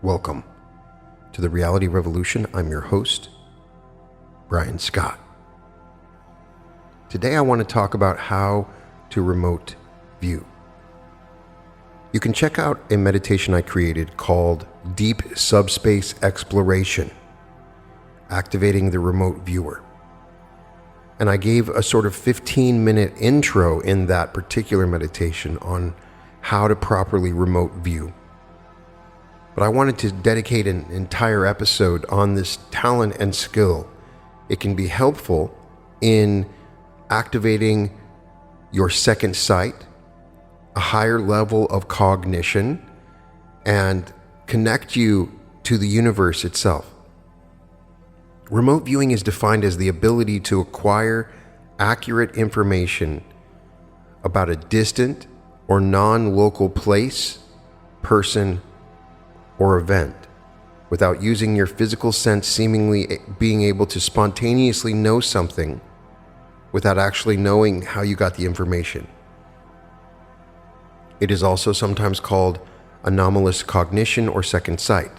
Welcome to the Reality Revolution. I'm your host, Brian Scott. Today I want to talk about how to remote view. You can check out a meditation I created called Deep Subspace Exploration, Activating the Remote Viewer. And I gave a sort of 15-minute intro in that particular meditation on how to properly remote view. But I wanted to dedicate an entire episode on this talent and skill. It can be helpful in activating your second sight, a higher level of cognition, and connect you to the universe itself. Remote viewing is defined as the ability to acquire accurate information about a distant or non-local place, person, or event without using your physical sense, seemingly being able to spontaneously know something without actually knowing how you got the information. It is also sometimes called anomalous cognition or second sight.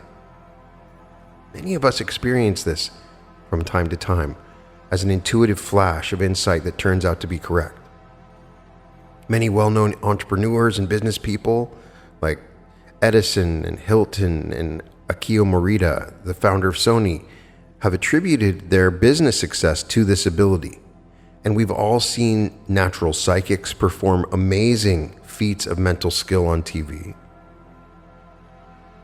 Many of us experience this from time to time as an intuitive flash of insight that turns out to be correct. Many well-known entrepreneurs and business people like Edison and Hilton and Akio Morita, the founder of Sony, have attributed their business success to this ability. And we've all seen natural psychics perform amazing feats of mental skill on TV.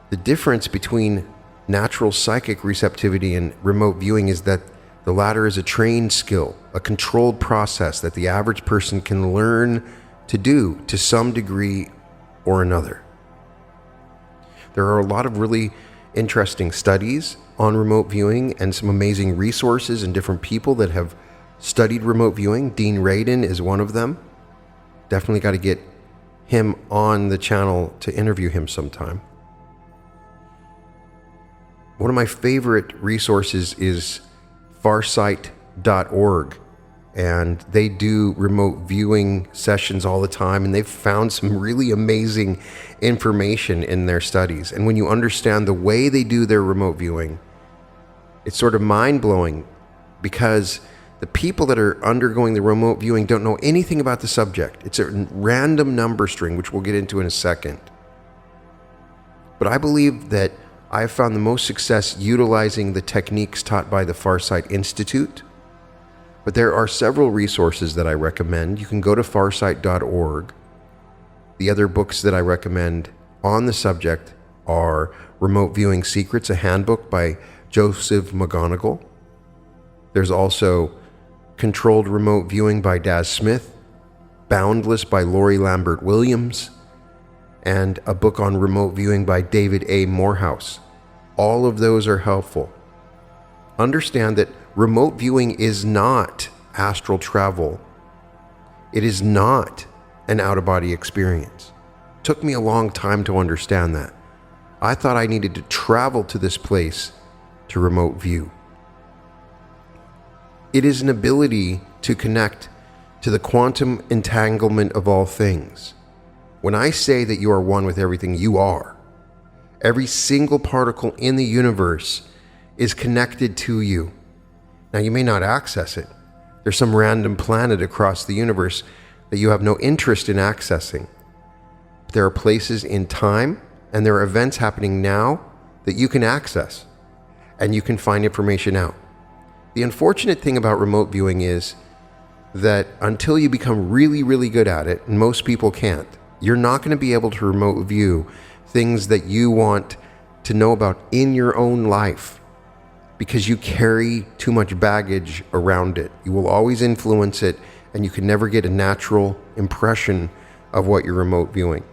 The difference between natural psychic receptivity and remote viewing is that the latter is a trained skill, a controlled process that the average person can learn to do to some degree or another. There are a lot of really interesting studies on remote viewing and some amazing resources and different people that have studied remote viewing. Dean Radin is one of them. Definitely got to get him on the channel to interview him sometime. One of my favorite resources is farsight.org, and they do remote viewing sessions all the time, and they've found some really amazing information in their studies. And when you understand the way they do their remote viewing, it's sort of mind-blowing, because the people that are undergoing the remote viewing don't know anything about the subject. It's a random number string, which we'll get into in a second. But I believe that I've found the most success utilizing the techniques taught by the Farsight Institute. But there are several resources that I recommend. You can go to farsight.org. The other books that I recommend on the subject are Remote Viewing Secrets, a handbook by Joseph McGonigal. There's also Controlled Remote Viewing by Daz Smith, Boundless by Lori Lambert Williams, and a book on remote viewing by David A. Morehouse. All of those are helpful. Understand that remote viewing is not astral travel. It is not an out-of-body experience. It took me a long time to understand that. I thought I needed to travel to this place to remote view. It is an ability to connect to the quantum entanglement of all things. When I say that you are one with everything, you are. Every single particle in the universe is connected to you. Now, you may not access it. There's some random planet across the universe that you have no interest in accessing. There are places in time, and there are events happening now that you can access, and you can find information out. The unfortunate thing about remote viewing is that until you become really, really good at it, and most people can't, you're not going to be able to remote view things that you want to know about in your own life, because you carry too much baggage around it. You will always influence it, and you can never get a natural impression of what you're remote viewing.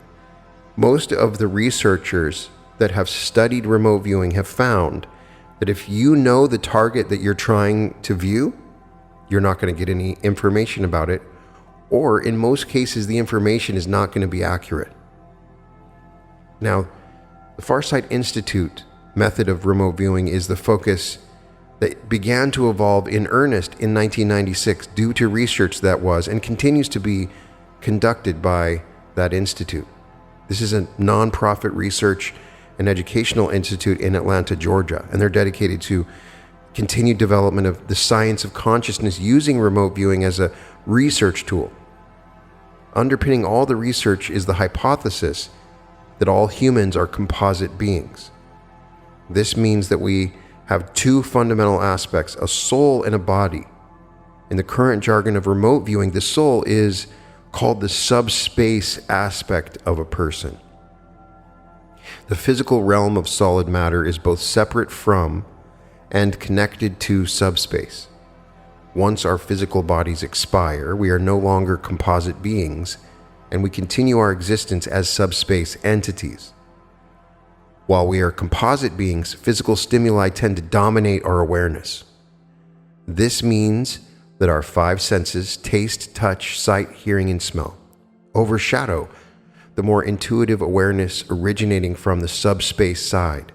Most of the researchers that have studied remote viewing have found that if you know the target that you're trying to view, you're not going to get any information about it, or in most cases, the information is not going to be accurate. Now, the Farsight Institute method of remote viewing is the focus that began to evolve in earnest in 1996 due to research that was and continues to be conducted by that institute. This is a non-profit research an educational institute in Atlanta, Georgia, and they're dedicated to continued development of the science of consciousness using remote viewing as a research tool. Underpinning all the research is the hypothesis that all humans are composite beings. This means that we have two fundamental aspects, a soul and a body. In the current jargon of remote viewing, the soul is called the subspace aspect of a person. The physical realm of solid matter is both separate from and connected to subspace. Once our physical bodies expire, we are no longer composite beings, and we continue our existence as subspace entities. While we are composite beings, physical stimuli tend to dominate our awareness. This means that our five senses, taste, touch, sight, hearing, and smell, overshadow the more intuitive awareness originating from the subspace side.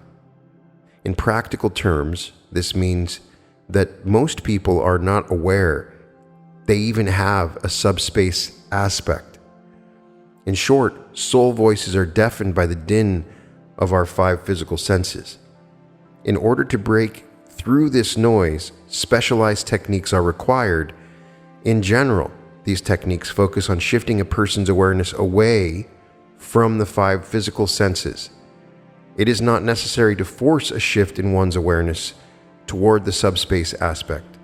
In practical terms, this means that most people are not aware they even have a subspace aspect. In short, soul voices are deafened by the din of our five physical senses. In order to break through this noise, specialized techniques are required. In general, these techniques focus on shifting a person's awareness away from the five physical senses. It is not necessary to force a shift in one's awareness toward the subspace aspect.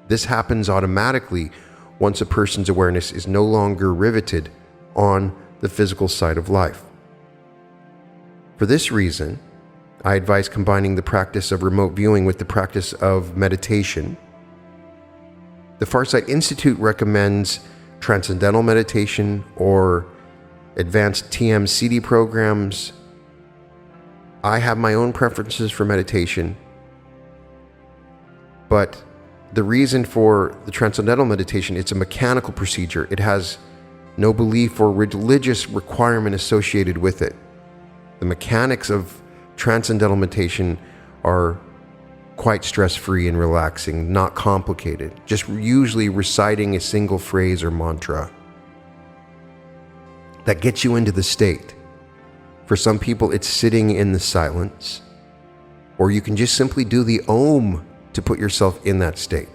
This happens automatically once a person's awareness is no longer riveted on the physical side of life. For this reason, I advise combining the practice of remote viewing with the practice of meditation. The Farsight Institute recommends transcendental meditation or advanced TMCD programs. I have my own preferences for meditation, but the reason for the transcendental meditation, it's a mechanical procedure. It has no belief or religious requirement associated with it. The mechanics of transcendental meditation are quite stress-free and relaxing, not complicated, just usually reciting a single phrase or mantra that gets you into the state. For some people, it's sitting in the silence, or you can just simply do the Om to put yourself in that state.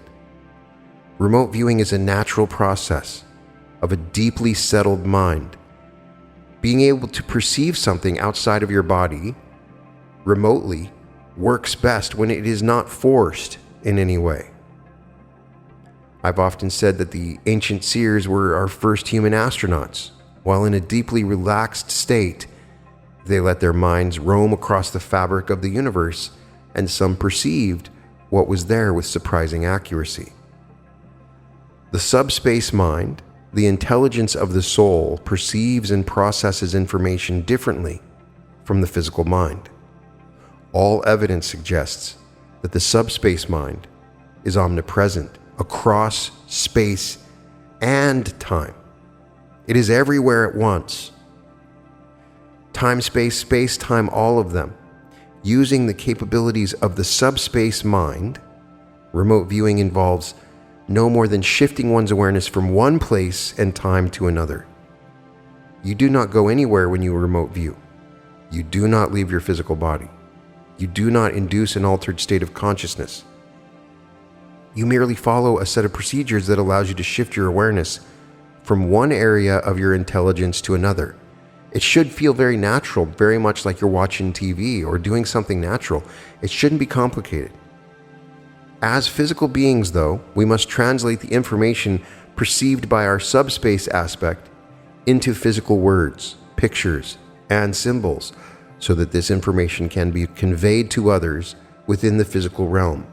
Remote viewing is a natural process of a deeply settled mind. Being able to perceive something outside of your body remotely works best when it is not forced in any way. I've often said that the ancient seers were our first human astronauts. While in a deeply relaxed state, they let their minds roam across the fabric of the universe, and some perceived what was there with surprising accuracy. The subspace mind, the intelligence of the soul, perceives and processes information differently from the physical mind. All evidence suggests that the subspace mind is omnipresent across space and time. It is everywhere at once. Time, space, space-time, all of them. Using the capabilities of the subspace mind, remote viewing involves no more than shifting one's awareness from one place and time to another. You do not go anywhere when you remote view. You do not leave your physical body. You do not induce an altered state of consciousness. You merely follow a set of procedures that allows you to shift your awareness from one area of your intelligence to another. It should feel very natural, very much like you're watching TV or doing something natural. It shouldn't be complicated. As physical beings, though, we must translate the information perceived by our subspace aspect into physical words, pictures, and symbols, so that this information can be conveyed to others within the physical realm.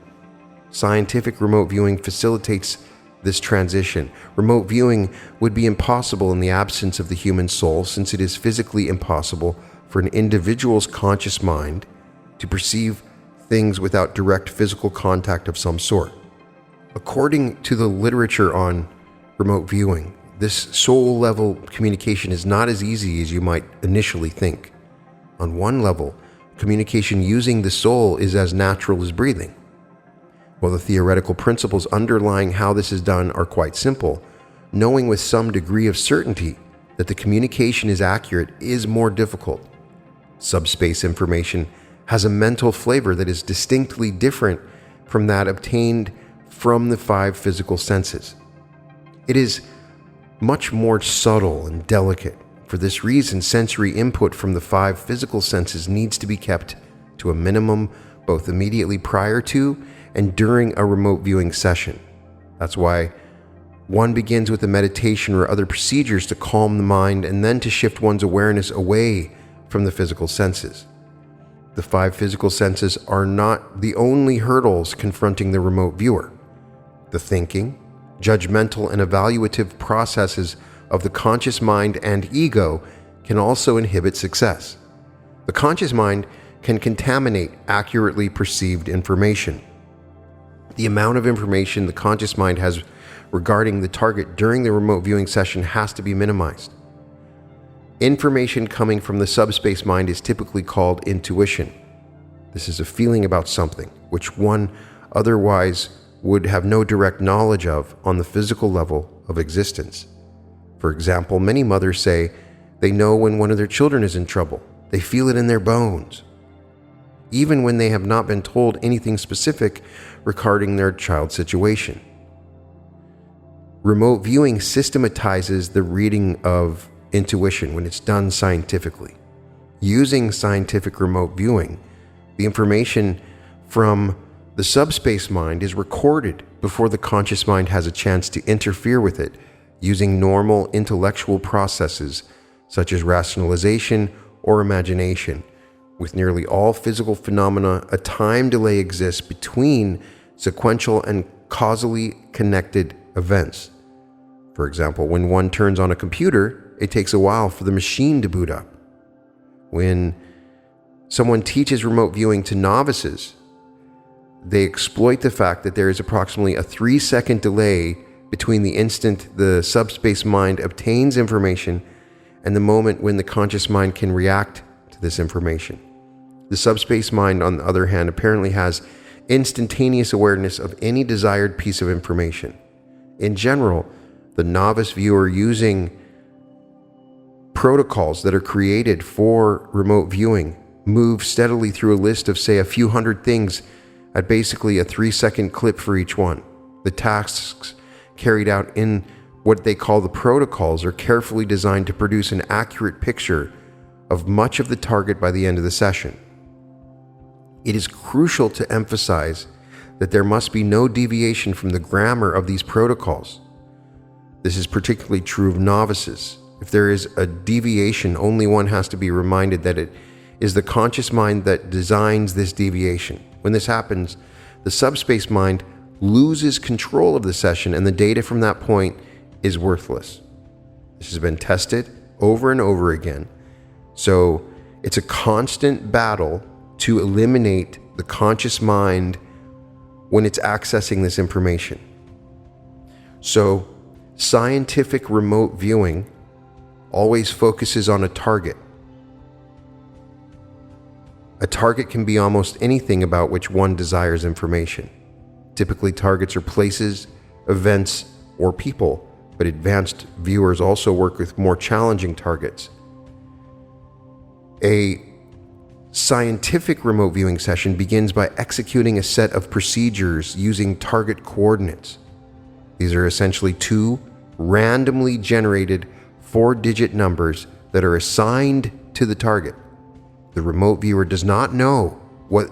Scientific remote viewing facilitates this transition. Remote viewing would be impossible in the absence of the human soul, since it is physically impossible for an individual's conscious mind to perceive things without direct physical contact of some sort. According to the literature on remote viewing, this soul-level communication is not as easy as you might initially think. On one level, communication using the soul is as natural as breathing. While the theoretical principles underlying how this is done are quite simple, knowing with some degree of certainty that the communication is accurate is more difficult. Subspace information has a mental flavor that is distinctly different from that obtained from the 5 physical senses. It is much more subtle and delicate. For this reason, sensory input from the 5 physical senses needs to be kept to a minimum both immediately prior to and during a remote viewing session. That's why one begins with a meditation or other procedures to calm the mind and then to shift one's awareness away from the physical senses. The 5 physical senses are not the only hurdles confronting the remote viewer. The thinking, judgmental, and evaluative processes of the conscious mind and ego can also inhibit success. The conscious mind can contaminate accurately perceived information. The amount of information the conscious mind has regarding the target during the remote viewing session has to be minimized. Information coming from the subspace mind is typically called intuition. This is a feeling about something which one otherwise would have no direct knowledge of on the physical level of existence. For example, many mothers say they know when one of their children is in trouble. They feel it in their bones, even when they have not been told anything specific regarding their child's situation. Remote viewing systematizes the reading of intuition when it's done scientifically. Using scientific remote viewing, the information from the subspace mind is recorded before the conscious mind has a chance to interfere with it, using normal intellectual processes such as rationalization or imagination. With nearly all physical phenomena, a time delay exists between sequential and causally connected events. For example, when one turns on a computer, it takes a while for the machine to boot up. When someone teaches remote viewing to novices, they exploit the fact that there is approximately a 3-second delay between the instant the subspace mind obtains information and the moment when the conscious mind can react to this information. The subspace mind, on the other hand, apparently has instantaneous awareness of any desired piece of information. In general, the novice viewer using protocols that are created for remote viewing moves steadily through a list of, say, a few hundred things at basically a 3-second clip for each one. The tasks carried out in what they call the protocols are carefully designed to produce an accurate picture of much of the target by the end of the session. It is crucial to emphasize that there must be no deviation from the grammar of these protocols. This is particularly true of novices. If there is a deviation, only one has to be reminded that it is the conscious mind that designs this deviation. When this happens, the subspace mind loses control of the session and the data from that point is worthless. This has been tested over and over again. So it's a constant battle to eliminate the conscious mind when it's accessing this information. So scientific remote viewing always focuses on a target. A target can be almost anything about which one desires information. Typically, targets are places, events, or people, but advanced viewers also work with more challenging targets. A scientific remote viewing session begins by executing a set of procedures using target coordinates. These are essentially 2 randomly generated 4-digit numbers that are assigned to the target. The remote viewer does not know what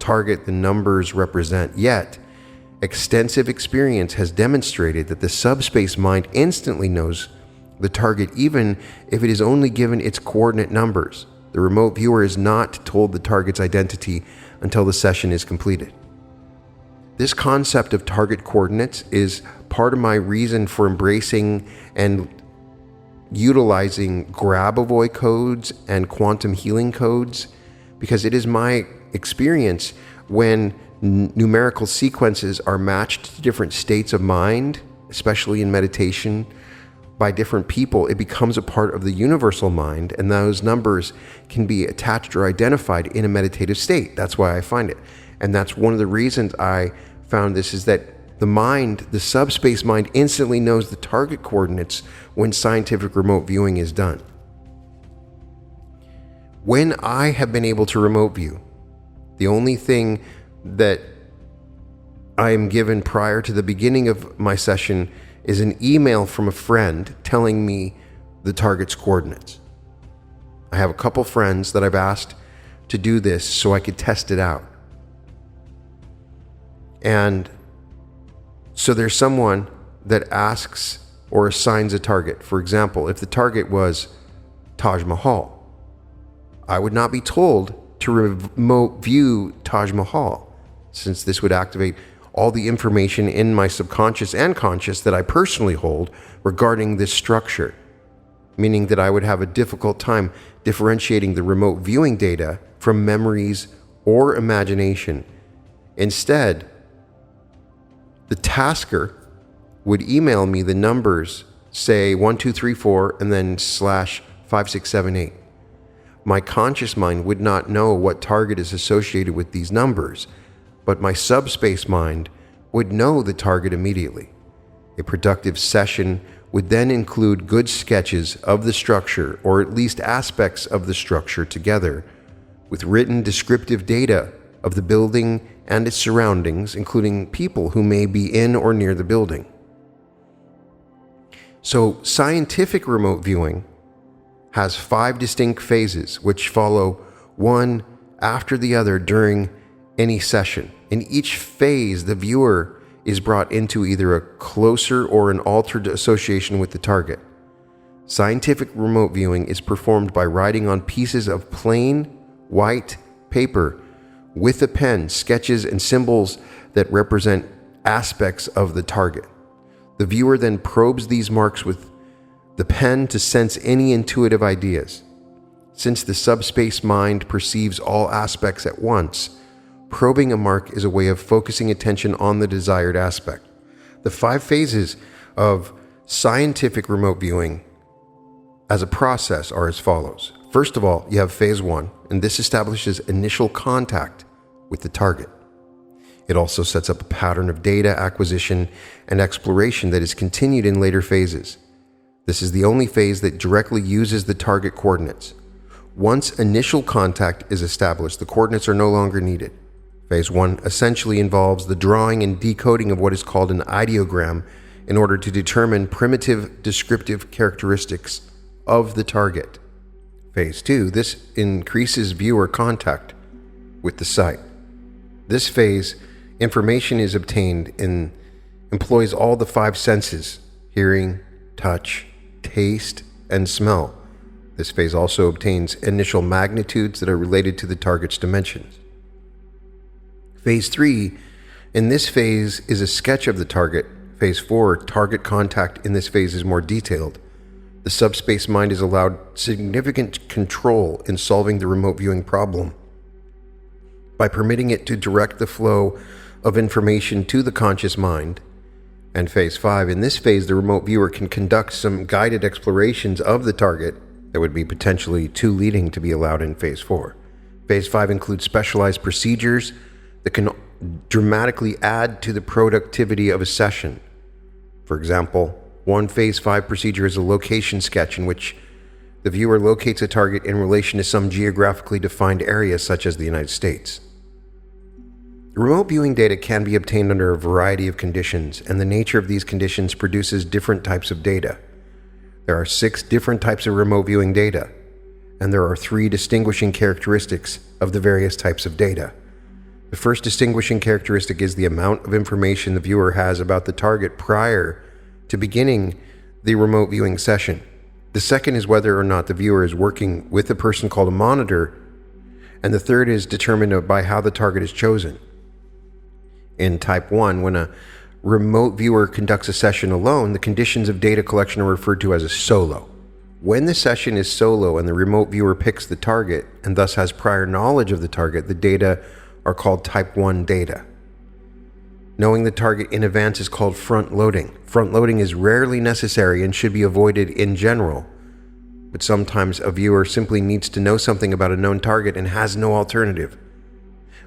target the numbers represent, yet extensive experience has demonstrated that the subspace mind instantly knows the target even if it is only given its coordinate numbers. The remote viewer is not told the target's identity until the session is completed. This concept of target coordinates is part of my reason for embracing and utilizing Grabovoi codes and quantum healing codes, because it is my experience when numerical sequences are matched to different states of mind, especially in meditation, by different people, it becomes a part of the universal mind, and those numbers can be attached or identified in a meditative state. That's why I find it. And that's one of the reasons I found this, is that the mind, the subspace mind, instantly knows the target coordinates when scientific remote viewing is done. When I have been able to remote view, the only thing that I am given prior to the beginning of my session is an email from a friend telling me the target's coordinates. I have a couple friends that I've asked to do this so I could test it out. And so there's someone that asks or assigns a target. For example, if the target was Taj Mahal, I would not be told to remote view Taj Mahal, since this would activate all the information in my subconscious and conscious that I personally hold regarding this structure, meaning that I would have a difficult time differentiating the remote viewing data from memories or imagination. Instead, the tasker would email me the numbers, say 1234 and then /5678. My conscious mind would not know what target is associated with these numbers, but my subspace mind would know the target immediately. A productive session would then include good sketches of the structure, or at least aspects of the structure together, with written descriptive data of the building and its surroundings, including people who may be in or near the building. So, scientific remote viewing has 5 distinct phases which follow one after the other during any session. In each phase, the viewer is brought into either a closer or an altered association with the target. Scientific remote viewing is performed by writing on pieces of plain white paper with a pen sketches and symbols that represent aspects of the target. The viewer then probes these marks with the pen to sense any intuitive ideas. Since the subspace mind perceives all aspects at once, probing a mark is a way of focusing attention on the desired aspect. The 5 phases of scientific remote viewing as a process are as follows. First of all, you have phase 1, and this establishes initial contact with the target. It also sets up a pattern of data acquisition and exploration that is continued in later phases. This is the only phase that directly uses the target coordinates. Once initial contact is established, the coordinates are no longer needed. Phase 1 essentially involves the drawing and decoding of what is called an ideogram in order to determine primitive descriptive characteristics of the target. Phase 2, this increases viewer contact with the site. This phase, information is obtained and employs all the 5 senses: hearing, touch, taste, and smell. This phase also obtains initial magnitudes that are related to the target's dimensions. Phase 3, in this phase, is a sketch of the target. Phase 4, target contact in this phase is more detailed. The subspace mind is allowed significant control in solving the remote viewing problem by permitting it to direct the flow of information to the conscious mind. And phase 5, in this phase, the remote viewer can conduct some guided explorations of the target that would be potentially too leading to be allowed in phase 4. Phase 5 includes specialized procedures that can dramatically add to the productivity of a session. For example, one phase 5 procedure is a location sketch in which the viewer locates a target in relation to some geographically defined area, such as the United States. Remote viewing data can be obtained under a variety of conditions, and the nature of these conditions produces different types of data. There are 6 different types of remote viewing data, and there are 3 distinguishing characteristics of the various types of data. The first distinguishing characteristic is the amount of information the viewer has about the target prior to beginning the remote viewing session. The second is whether or not the viewer is working with a person called a monitor, and the third is determined by how the target is chosen. In type 1, when a remote viewer conducts a session alone, the conditions of data collection are referred to as a solo. When the session is solo and the remote viewer picks the target and thus has prior knowledge of the target, the data are called type 1 data. Knowing the target in advance is called front loading. Front loading is rarely necessary and should be avoided in general, but sometimes a viewer simply needs to know something about a known target and has no alternative.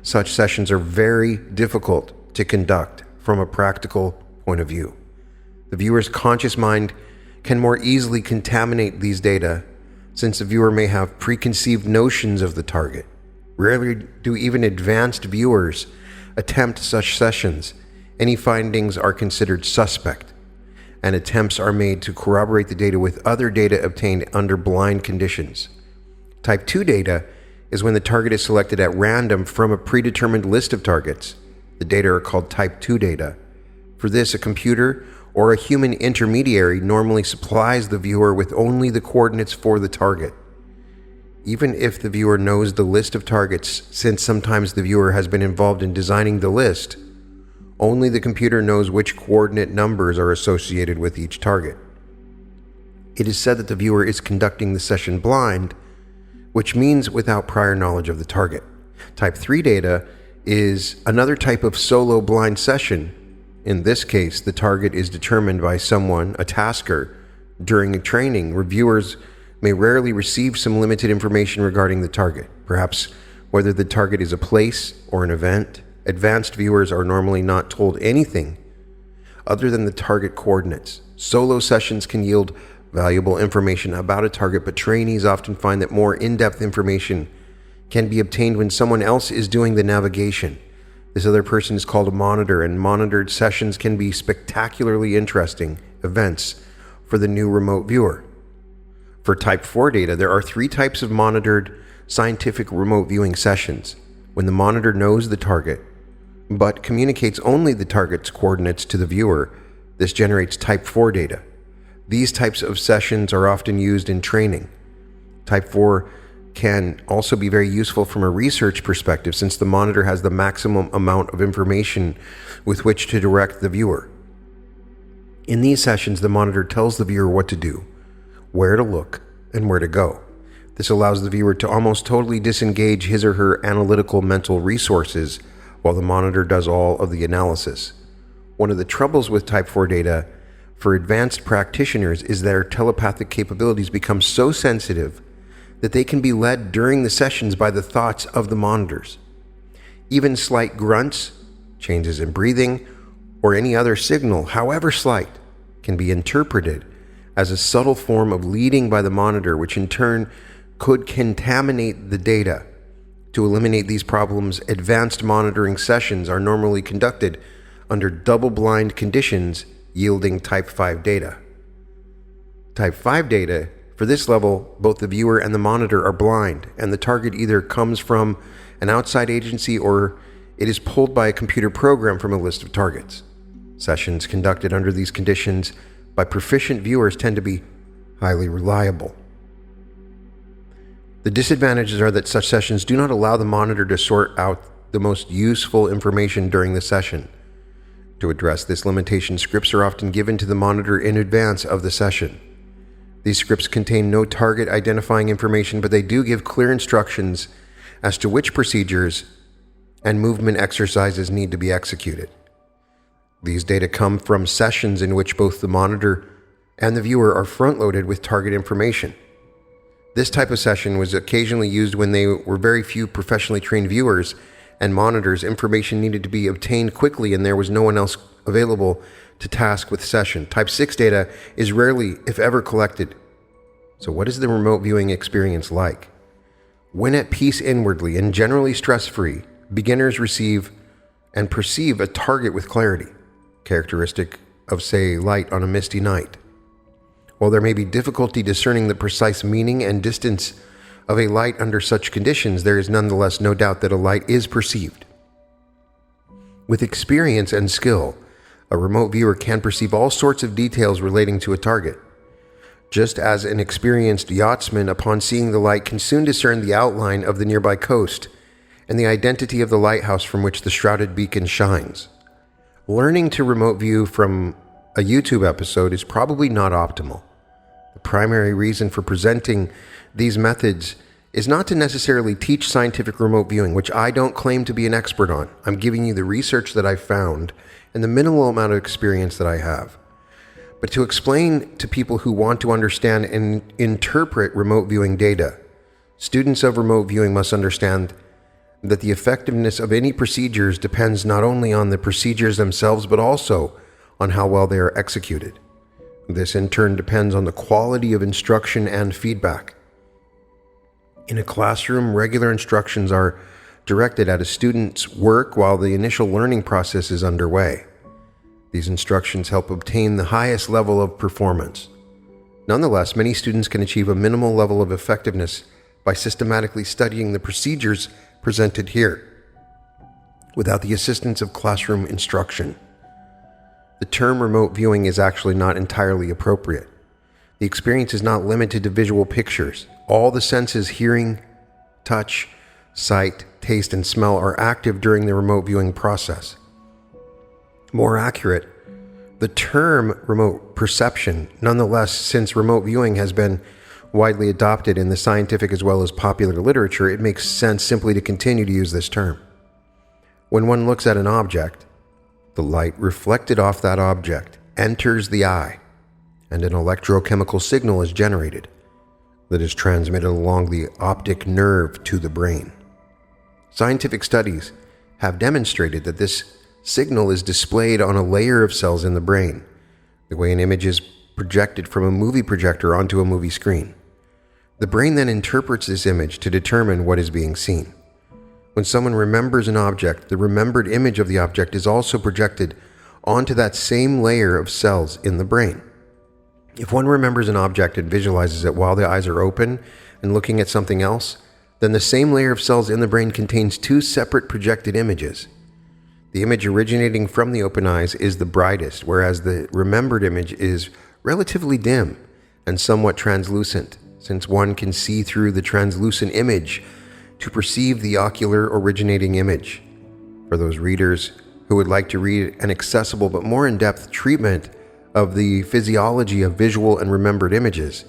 Such sessions are very difficult to conduct from a practical point of view. The viewer's conscious mind can more easily contaminate these data since the viewer may have preconceived notions of the target. Rarely do even advanced viewers attempt such sessions. Any findings are considered suspect, and attempts are made to corroborate the data with other data obtained under blind conditions. Type 2 data is when the target is selected at random from a predetermined list of targets. The data are called Type 2 data. For this, a computer or a human intermediary normally supplies the viewer with only the coordinates for the target. Even if the viewer knows the list of targets, since sometimes the viewer has been involved in designing the list, only the computer knows which coordinate numbers are associated with each target. It is said that the viewer is conducting the session blind, which means without prior knowledge of the target. Type 3 data is another type of solo blind session. In this case, the target is determined by someone, a tasker, during a training. Reviewers may rarely receive some limited information regarding the target, perhaps whether the target is a place or an event. Advanced viewers are normally not told anything other than the target coordinates. Solo sessions can yield valuable information about a target, but trainees often find that more in-depth information can be obtained when someone else is doing the navigation. This other person is called a monitor, and monitored sessions can be spectacularly interesting events for the new remote viewer. For Type 4 data, there are 3 types of monitored scientific remote viewing sessions. When the monitor knows the target, but communicates only the target's coordinates to the viewer, this generates Type 4 data. These types of sessions are often used in training. Type 4 can also be very useful from a research perspective, since the monitor has the maximum amount of information with which to direct the viewer. In these sessions, the monitor tells the viewer what to do, where to look, and where to go. This allows the viewer to almost totally disengage his or her analytical mental resources while the monitor does all of the analysis. One of the troubles with Type 4 data for advanced practitioners is their telepathic capabilities become so sensitive that they can be led during the sessions by the thoughts of the monitors. Even slight grunts, changes in breathing, or any other signal, however slight, can be interpreted as a subtle form of leading by the monitor, which in turn could contaminate the data. To eliminate these problems, advanced monitoring sessions are normally conducted under double-blind conditions, yielding Type 5 data. Type 5 data, for this level, both the viewer and the monitor are blind, and the target either comes from an outside agency or it is pulled by a computer program from a list of targets. Sessions conducted under these conditions by proficient viewers tend to be highly reliable. The disadvantages are that such sessions do not allow the monitor to sort out the most useful information during the session. To address this limitation, scripts are often given to the monitor in advance of the session. These scripts contain no target identifying information, but they do give clear instructions as to which procedures and movement exercises need to be executed. These data come from sessions in which both the monitor and the viewer are front-loaded with target information. This type of session was occasionally used when there were very few professionally trained viewers and monitors. Information needed to be obtained quickly and there was no one else available to task with session. Type 6 data is rarely, if ever, collected. So what is the remote viewing experience like? When at peace inwardly and generally stress-free, beginners receive and perceive a target with clarity, characteristic of, say, light on a misty night. While there may be difficulty discerning the precise meaning and distance of a light under such conditions, there is nonetheless no doubt that a light is perceived. With experience and skill, a remote viewer can perceive all sorts of details relating to a target. Just as an experienced yachtsman, upon seeing the light, can soon discern the outline of the nearby coast and the identity of the lighthouse from which the shrouded beacon shines. Learning to remote view from a YouTube episode is probably not optimal. The primary reason for presenting these methods is not to necessarily teach scientific remote viewing, which I don't claim to be an expert on. I'm giving you the research that I found and the minimal amount of experience that I have. But to explain to people who want to understand and interpret remote viewing data. Students of remote viewing must understand that the effectiveness of any procedures depends not only on the procedures themselves, but also on how well they are executed. This in turn depends on the quality of instruction and feedback. In a classroom, regular instructions are directed at a student's work while the initial learning process is underway. These instructions help obtain the highest level of performance. Nonetheless, many students can achieve a minimal level of effectiveness by systematically studying the procedures presented here, without the assistance of classroom instruction. The term remote viewing is actually not entirely appropriate. The experience is not limited to visual pictures. All the senses, hearing, touch, sight, taste, and smell, are active during the remote viewing process. More accurate, the term remote perception, nonetheless, since remote viewing has been widely adopted in the scientific as well as popular literature, it makes sense simply to continue to use this term. When one looks at an object, the light reflected off that object enters the eye, and an electrochemical signal is generated that is transmitted along the optic nerve to the brain. Scientific studies have demonstrated that this signal is displayed on a layer of cells in the brain, the way an image is projected from a movie projector onto a movie screen. The brain then interprets this image to determine what is being seen. When someone remembers an object, the remembered image of the object is also projected onto that same layer of cells in the brain. If one remembers an object and visualizes it while the eyes are open and looking at something else, then the same layer of cells in the brain contains two separate projected images. The image originating from the open eyes is the brightest, whereas the remembered image is relatively dim and somewhat translucent, since one can see through the translucent image to perceive the ocular originating image. For those readers who would like to read an accessible but more in-depth treatment of the physiology of visual and remembered images,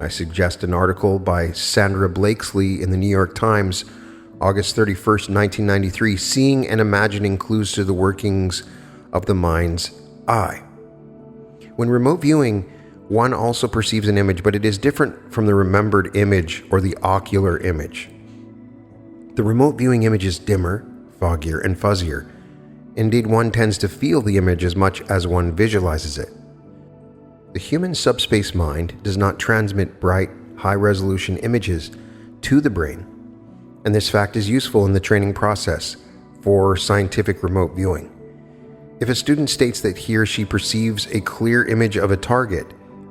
I suggest an article by Sandra Blakesley in the New York Times, August 31st, 1993, Seeing and Imagining Clues to the Workings of the Mind's Eye. When remote viewing, one also perceives an image, but it is different from the remembered image or the ocular image. The remote viewing image is dimmer, foggier, and fuzzier. Indeed, one tends to feel the image as much as one visualizes it. The human subspace mind does not transmit bright, high-resolution images to the brain, and this fact is useful in the training process for scientific remote viewing. If a student states that he or she perceives a clear image of a target,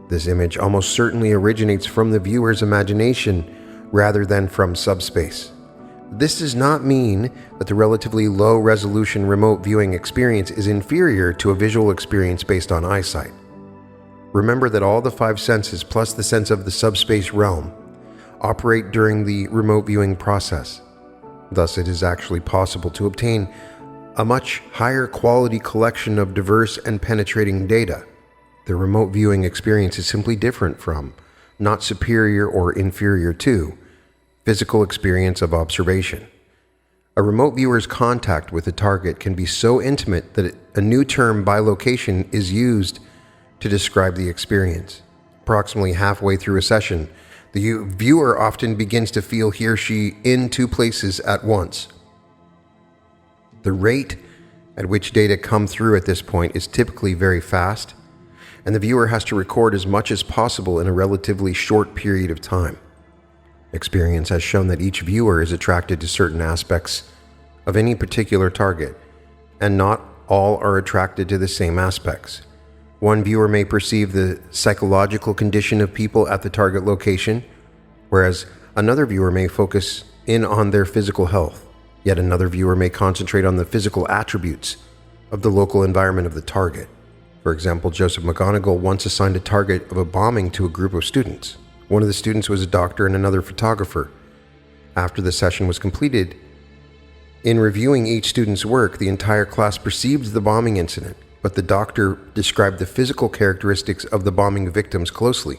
this image almost certainly originates from the viewer's imagination rather than from subspace. This does not mean that the relatively low-resolution remote viewing experience is inferior to a visual experience based on eyesight. Remember that all the five senses, plus the sense of the subspace realm, operate during the remote viewing process. Thus, it is actually possible to obtain a much higher quality collection of diverse and penetrating data. The remote viewing experience is simply different from, not superior or inferior to, physical experience of observation. A remote viewer's contact with a target can be so intimate that a new term, bilocation, is used to describe the experience. Approximately halfway through a session, the viewer often begins to feel he or she in two places at once. The rate at which data come through at this point is typically very fast, and the viewer has to record as much as possible in a relatively short period of time. Experience has shown that each viewer is attracted to certain aspects of any particular target, and not all are attracted to the same aspects. One viewer may perceive the psychological condition of people at the target location, whereas another viewer may focus in on their physical health. Yet another viewer may concentrate on the physical attributes of the local environment of the target. For example, Joseph McGonigal once assigned a target of a bombing to a group of students. One of the students was a doctor and another photographer. After the session was completed, in reviewing each student's work, the entire class perceived the bombing incident, but the doctor described the physical characteristics of the bombing victims closely,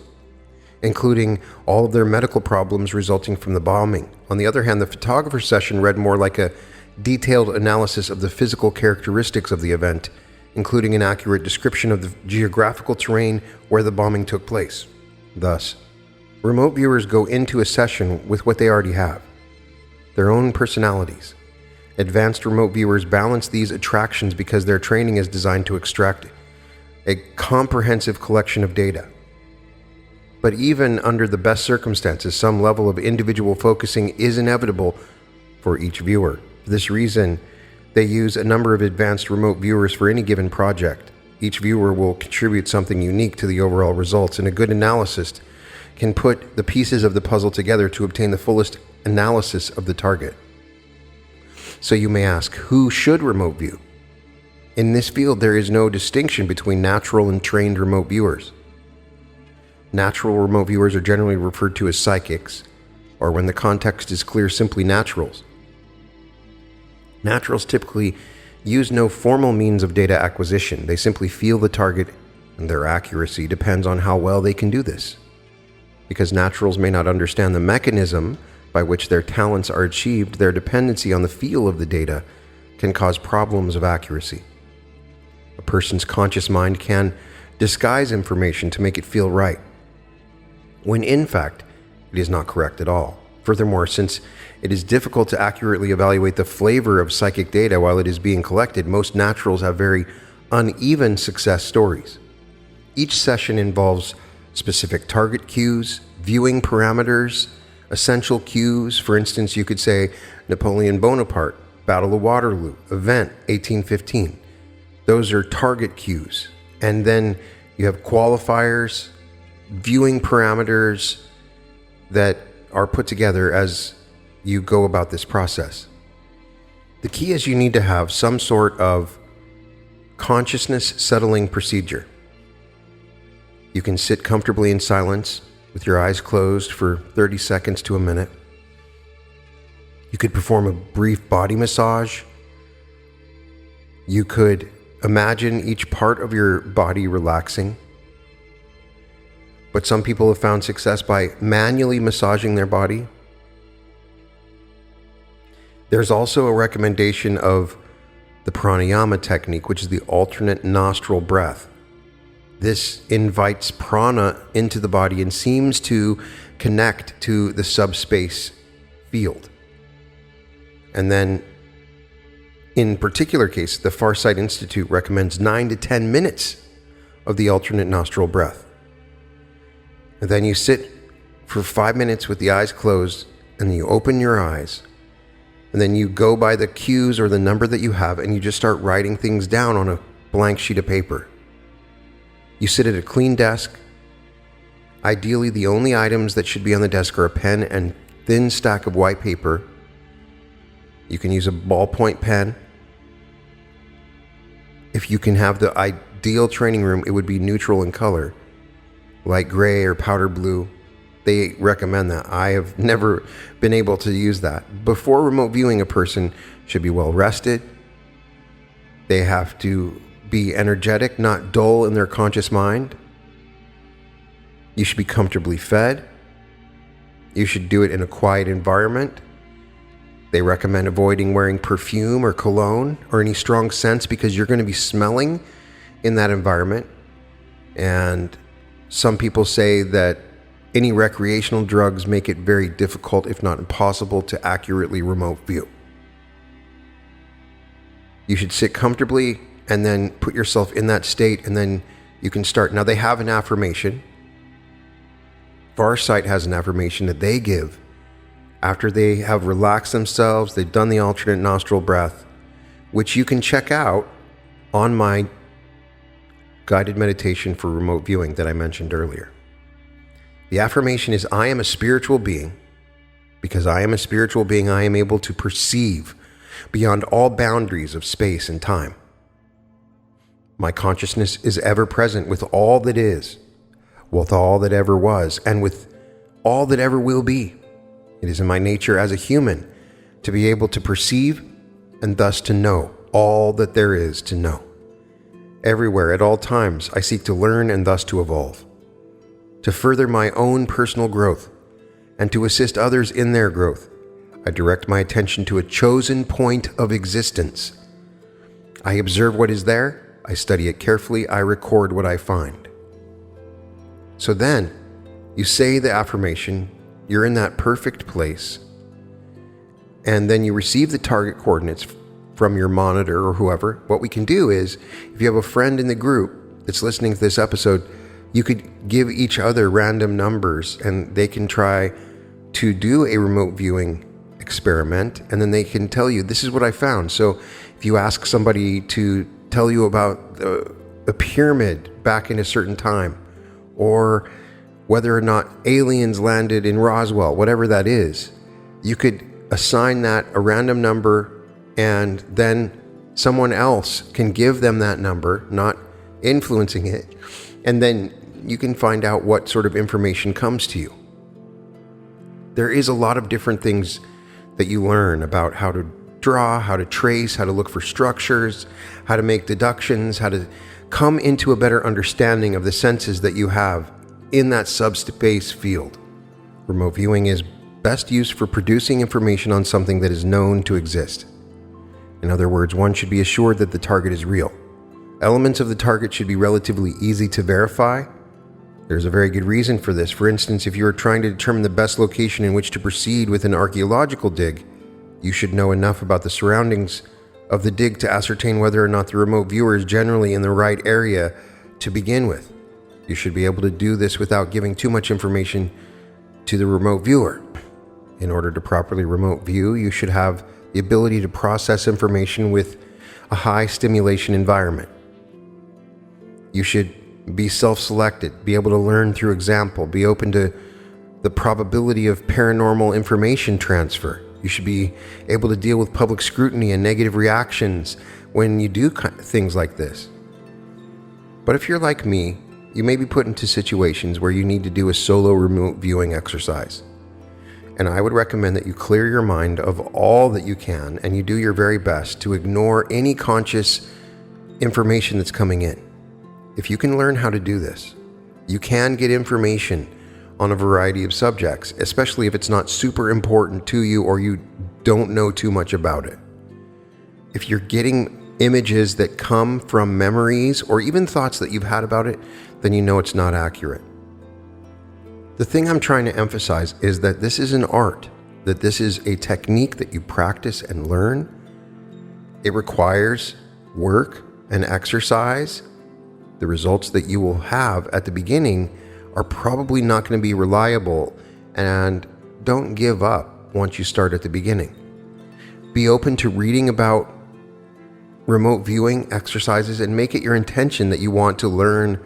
including all of their medical problems resulting from the bombing. On the other hand, the photographer session read more like a detailed analysis of the physical characteristics of the event, including an accurate description of the geographical terrain where the bombing took place. Thus, remote viewers go into a session with what they already have: their own personalities. Advanced remote viewers balance these attractions because their training is designed to extract a comprehensive collection of data. But even under the best circumstances, some level of individual focusing is inevitable for each viewer. For this reason, they use a number of advanced remote viewers for any given project. Each viewer will contribute something unique to the overall results, and a good analyst can put the pieces of the puzzle together to obtain the fullest analysis of the target. So you may ask, who should remote view? In this field, there is no distinction between natural and trained remote viewers. Natural remote viewers are generally referred to as psychics, or when the context is clear, simply naturals. Naturals typically use no formal means of data acquisition. They simply feel the target, and their accuracy depends on how well they can do this. Because naturals may not understand the mechanism by which their talents are achieved, their dependency on the feel of the data can cause problems of accuracy. A person's conscious mind can disguise information to make it feel right, when in fact, it is not correct at all. Furthermore, since it is difficult to accurately evaluate the flavor of psychic data while it is being collected, most naturals have very uneven success stories. Each session involves specific target cues, viewing parameters, essential cues. For instance, you could say Napoleon Bonaparte, Battle of Waterloo, event 1815. Those are target cues. And then you have qualifiers, viewing parameters that are put together as you go about this process. The key is you need to have some sort of consciousness settling procedure. You can sit comfortably in silence with your eyes closed for 30 seconds to a minute. You could perform a brief body massage. You could imagine each part of your body relaxing. But some people have found success by manually massaging their body. There's also a recommendation of the pranayama technique, which is the alternate nostril breath. This invites prana into the body and seems to connect to the subspace field. And then, in particular case, the Farsight Institute recommends 9 to 10 minutes of the alternate nostril breath. And then you sit for 5 minutes with the eyes closed, and then you open your eyes, and then you go by the cues or the number that you have, and you just start writing things down on a blank sheet of paper. You sit at a clean desk. Ideally, the only items that should be on the desk are a pen and thin stack of white paper. You can use a ballpoint pen. If you can have the ideal training room, it would be neutral in color, like gray or powder blue. They recommend that. I have never been able to use that. Before remote viewing, a person should be well rested. They have to be energetic, not dull in their conscious mind. You should be comfortably fed. You should do it in a quiet environment. They recommend avoiding wearing perfume or cologne or any strong scents because you're going to be smelling in that environment. And some people say that any recreational drugs make it very difficult, if not impossible, to accurately remote view. You should sit comfortably and then put yourself in that state, and then you can start. Now, they have an affirmation. Farsight has an affirmation that they give after they have relaxed themselves, they've done the alternate nostril breath, which you can check out on my guided meditation for remote viewing that I mentioned earlier. The affirmation is, I am a spiritual being. Because I am a spiritual being, I am able to perceive beyond all boundaries of space and time. My consciousness is ever present with all that is, with all that ever was, and with all that ever will be. It is in my nature as a human to be able to perceive and thus to know all that there is to know. Everywhere, at all times, I seek to learn and thus to evolve, to further my own personal growth, and to assist others in their growth. I direct my attention to a chosen point of existence. I observe what is there, I study it carefully, I record what I find. So then, you say the affirmation, you're in that perfect place, and then you receive the target coordinates from your monitor or whoever. What we can do is, if you have a friend in the group that's listening to this episode, You could give each other random numbers and they can try to do a remote viewing experiment, and then they can tell you, this is what I found. So if you ask somebody to tell you about the pyramid back in a certain time, or whether or not aliens landed in Roswell, whatever that is, you could assign that a random number, and then someone else can give them that number, not influencing it, and then you can find out what sort of information comes to you. There is a lot of different things that you learn about how to draw, how to trace, how to look for structures, how to make deductions, how to come into a better understanding of the senses that you have in that subspace field. Remote viewing is best used for producing information on something that is known to exist. In other words, one should be assured that the target is real. Elements of the target should be relatively easy to verify. There's a very good reason for this. For instance, if you are trying to determine the best location in which to proceed with an archaeological dig, you should know enough about the surroundings of the dig to ascertain whether or not the remote viewer is generally in the right area to begin with. You should be able to do this without giving too much information to the remote viewer. In order to properly remote view, you should have the ability to process information with a high stimulation environment. You should be self-selected, be able to learn through example, be open to the probability of paranormal information transfer. You should be able to deal with public scrutiny and negative reactions when you do things like this. But if you're like me, you may be put into situations where you need to do a solo remote viewing exercise. And I would recommend that you clear your mind of all that you can and you do your very best to ignore any conscious information that's coming in. If you can learn how to do this, you can get information on a variety of subjects, especially if it's not super important to you or you don't know too much about it. If you're getting images that come from memories or even thoughts that you've had about it, then you know it's not accurate. The thing I'm trying to emphasize is that this is an art, that this is a technique that you practice and learn. It requires work and exercise. The results that you will have at the beginning are probably not going to be reliable, and don't give up once you start at the beginning. Be open to reading about remote viewing exercises and make it your intention that you want to learn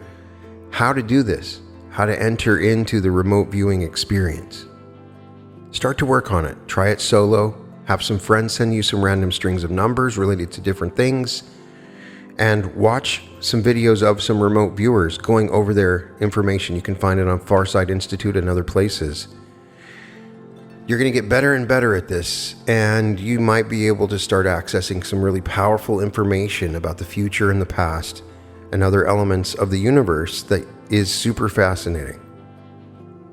how to do this, how to enter into the remote viewing experience. Start to work on it. Try it solo. Have some friends send you some random strings of numbers related to different things, and watch some videos of some remote viewers going over their information. You can find it on Farsight Institute and other places. You're going to get better and better at this, and you might be able to start accessing some really powerful information about the future and the past and other elements of the universe that is super fascinating.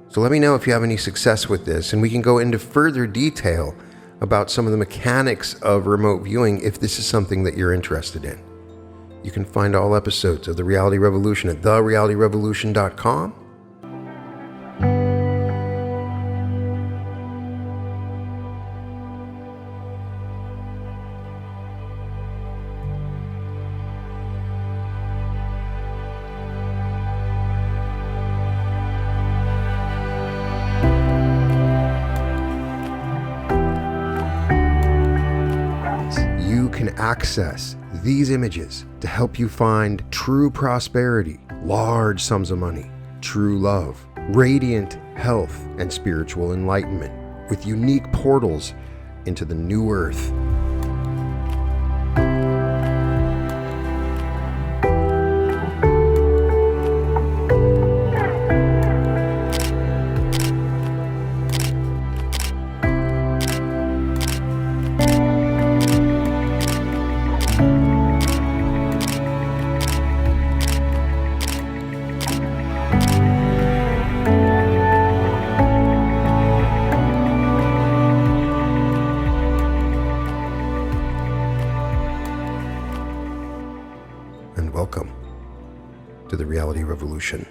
So let me know if you have any success with this, and we can go into further detail about some of the mechanics of remote viewing if this is something that you're interested in. You can find all episodes of The Reality Revolution at therealityrevolution.com. You can access these images to help you find true prosperity, large sums of money, true love, radiant health, and spiritual enlightenment with unique portals into the new earth. And welcome to the Reality Revolution.